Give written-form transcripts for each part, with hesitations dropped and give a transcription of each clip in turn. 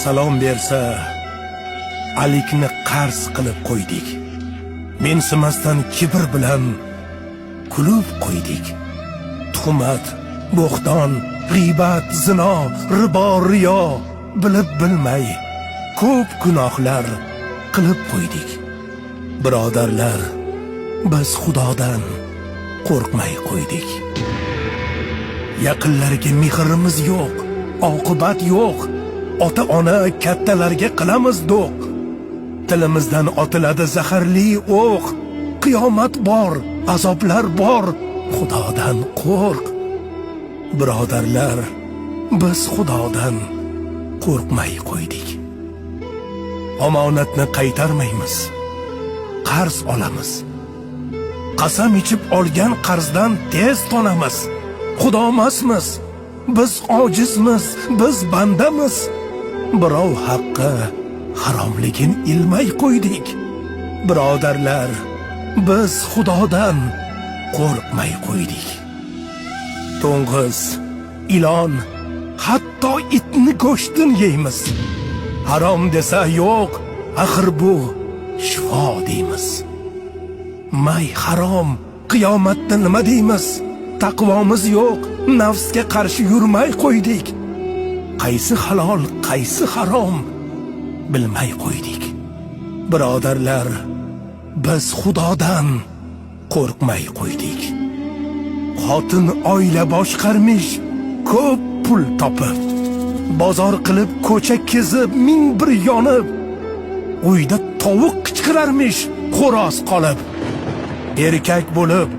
salom bersa, alikni qarz qilib qo'ydik. Mensimasdan kibr bilan kulib qo'ydik. Tuhmat, bo'xton, g'iybat, zino, ribo, riyo bilib bilmay ko'p gunohlar qilib qo'ydik. Birodarlar, biz Xudodan qo'rqmay qo'ydik. Yaqinlarga mehrimiz yo'q, oqibat yo'q. Ota-ona kattalarga qilamiz do'q. Tilimizdan otiladi zaharli o'q. Qiyomat bor, azoblar bor. Xudodan qo'rq. Birodarlar, biz Xudodan qo'rqmay qo'ydik. Omonatni qaytarmaymiz. Qarz olamiz. Qasam ichib olgan qarzdan tez tonamiz. Xudo emasmiz. Biz ojizmiz, biz bandamiz. Birov haqqi haromligin ilmay qo'ydik. Birodarlar, biz Xudodan qo'rqmay qo'ydik. To'ng'iz, ilon, hatto itni go'shtini yeymiz. Harom desa yo'q, axir bu shifo deymiz. May harom, qiyomatda nima deymiz? Taqvomiz yo'q, nafsga qarshi yurmay qo'ydik. Qaysi halol, qaysi harom bilmay qo'ydik. Birodarlar, biz Xudodan qo'rqmay qo'ydik. Xotin oila boshqarmish, ko'p pul topib, bozor qilib ko'cha kezib, ming bir yonib, uyda tovuq qichqirarmish, xo'roz qolib. Erkak bo'lib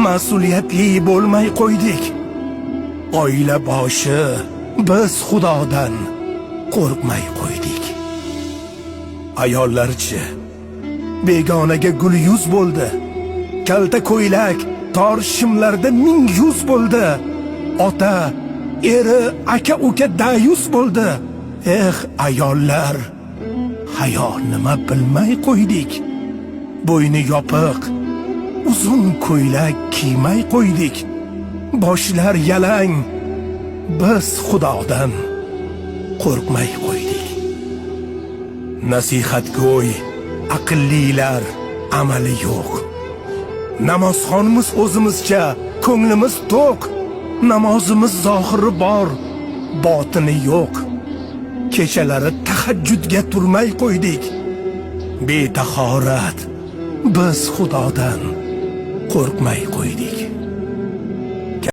mas'uliyatli bo'lmay qo'ydik. Oila boshi biz Xudodan qo'rqmay qo'ydik. Ayollarchi, begonaga gul yuz bo'ldi. Kalta ko'ylak tor shimlarda ming yuz bo'ldi. Ota, eri, aka uka dayus bo'ldi. Ayollar, hayo nima bilmay qo'ydik. Bo'yni yopiq, uzun ko'ylak kiymay qo'ydik. Boshlar yalang, biz Xudodan qo'rqmay qo'ydik. Nasihatgo'y, aqllilar amali yo'q. Namozxonimiz o'zimizcha, ko'nglimiz to'q. Namozimiz zohiri bor, botini yo'q. Kechalari tahajjudga turmay qo'ydik. Betahorat, biz Xudodan qo'rqmay qo'ydik.